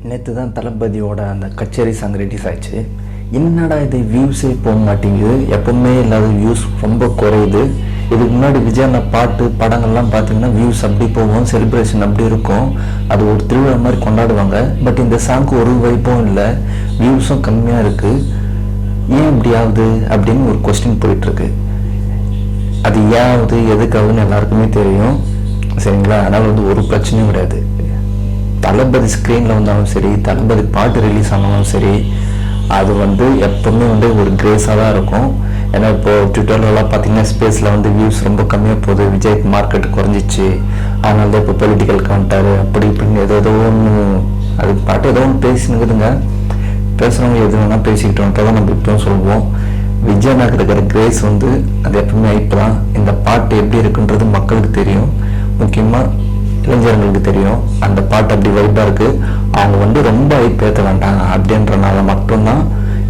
நேற்று தான் தளபதியோட அந்த கச்சேரி சாங் ரிலீஸ் ஆயிடுச்சு. என்னடா இது வியூஸே போக மாட்டேங்குது, எப்பவுமே இல்லாத வியூஸ் ரொம்ப குறையுது. இதுக்கு முன்னாடி விஜய் அந்த பாட்டு படங்கள்லாம் பார்த்தீங்கன்னா வியூஸ் அப்படி போகும், செலிப்ரேஷன் அப்படி இருக்கும், அது ஒரு திருவிழா மாதிரி கொண்டாடுவாங்க. பட் இந்த சாங்க்கு ஒரு வைப்பும் இல்லை, வியூஸும் கம்மியாக இருக்குது. ஏன் இப்படி ஆகுது அப்படின்னு ஒரு கொஸ்டின் போயிட்டுருக்கு. அது ஏன் ஆகுது எதுக்காகுதுன்னு எல்லாருக்குமே தெரியும், சரிங்களா? அதனால் ஒரு பிரச்சனையும் கிடையாது. தளபதி ஸ்க்ரீனில் வந்தாலும் சரி, தளபதி பாட்டு ரிலீஸ் ஆனாலும் சரி, அது எப்பவுமே ஒரு கிரேஸாக தான் இருக்கும். ஏன்னா இப்போது ட்விட்டர்லலாம் பார்த்தீங்கன்னா ஸ்பேஸில் வியூஸ் ரொம்ப கம்மியாக போகுது, விஜய்க்கு மார்க்கெட் குறைஞ்சிச்சு, அதனால தான் இப்போ பொலிட்டிக்கல் கவுண்டர் அப்படி இப்படின்னு ஏதோ ஒன்று அதுக்கு பாட்டு ஏதோ ஒன்று பேசினுக்குதுங்க. பேசுகிறவங்க எது வேணால் பேசிக்கிட்டோம், இப்போ தான் நம்ம இப்போ சொல்லுவோம். விஜய் நாக்கு இருக்கிற கிரேஸ் அது எப்பவுமே ஐப்பு தான். இந்த பாட்டு எப்படி இருக்குன்றது மக்களுக்கு தெரியும், முக்கியமாக இளைஞர்களுக்கு தெரியும். அந்த பாட்டு அப்படி வைப்பாக இருக்குது. அவங்க ரொம்ப ஐப் ஏற்ற வேண்டாம் அப்படின்றனால மட்டும்தான்.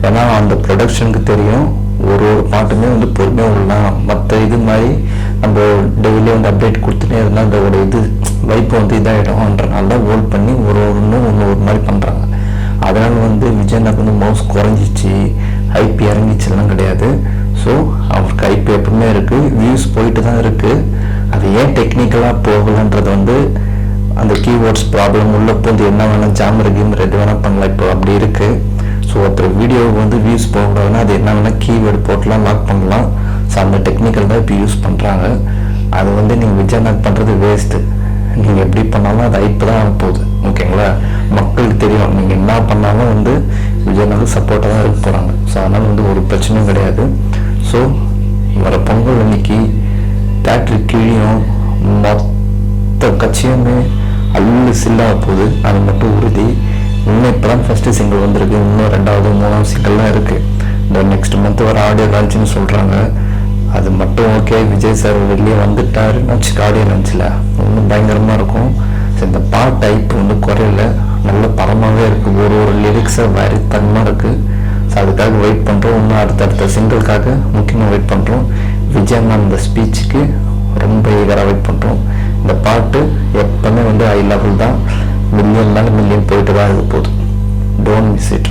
ஏன்னா அந்த ப்ரொடக்ஷனுக்கு தெரியும் ஒரு பாட்டுமே பொறுமையாக விடலாம், மற்ற இது மாதிரி நம்ம டெய்லி அப்டேட் கொடுத்துட்டே இருந்தால் அதோட இது வைப்பு இதாகிடும்ன்றனால தான் ஹோல்ட் பண்ணி ஒன்று ஒரு மாதிரி பண்ணுறாங்க. அதனால் விஜய்னாக்கு மவுஸ் குறைஞ்சிச்சு, ஐபி இறங்கிச்சுலாம் கிடையாது. ஸோ அவருக்கு ஐபி எப்பவுமே இருக்குது, வியூஸ் போயிட்டு தான் இருக்குது. அது ஏன் டெக்னிக்கலாக போகலன்றது அந்த கீவேர்ட்ஸ் ப்ராப்ளம் உள்ள என்ன வேணால் ஜாமர் கீமர் எது வேணால் பண்ணலாம், இப்போ அப்படி இருக்குது. ஸோ ஒருத்தர் வீடியோவுக்கு வியூஸ் போகக்கூடாதுன்னா அது என்ன வேணால் கீவேர்டு போட்டுலாம் லாக் பண்ணலாம். ஸோ அந்த டெக்னிக்கல் தான் இப்போ யூஸ் பண்ணுறாங்க. அது நீங்கள் விஜய் நாக் பண்ணுறது வேஸ்ட்டு. நீங்கள் எப்படி பண்ணாலும் அது ஐப்பு தான் போகுது, ஓகேங்களா? மக்களுக்கு தெரியும் நீங்கள் என்ன பண்ணாலும் விஜய் நாக்கு சப்போர்ட்டாக தான் இருக்க போகிறாங்க. ஸோ அதனால் ஒரு பிரச்சனையும் கிடையாது. ஸோ வர பொங்கல் அன்னைக்கு தேட்டர் கீழியும் மொத்த கட்சியுமே அல்லு சில்லாக போகுது, அது மட்டும் உறுதி. இன்னும் இப்போ தான் ஃபஸ்ட்டு சிங்கிள் வந்திருக்கு, இன்னும் 2வது 3வது சிங்கிள்லாம் இருக்குது. இந்த நெக்ஸ்ட் மந்த் வர ஆடியோ லான்ச்சுன்னு சொல்கிறாங்க. அது மட்டும் ஓகே, விஜய் சார் வெளியே வந்துட்டாருன்னு வச்சுக்க ஆடியோ லான்ச்சில் இன்னும் பயங்கரமாக இருக்கும். ஸோ இந்த பாட்டு டைப் குறையில, நல்ல பரமாகவே இருக்குது, ஒரு லிரிக்ஸை வேறு தன்மாக இருக்குது. ஸோ அதுக்காக வெயிட் பண்ணுறோம். இன்னும் அடுத்தடுத்த சிங்கிளுக்காக முக்கியமாக வெயிட் பண்ணுறோம். விஜய் அந்த ஸ்பீச்சுக்கு ரொம்ப ஈகராக வெயிட் பண்ணுறோம். இந்த பாட்டு எப்பவுமே ஹை லெவல் தான், மில்லியன் மேலே மில்லியன் போயிட்டு தான் இருக்க போகுது. Don't miss it.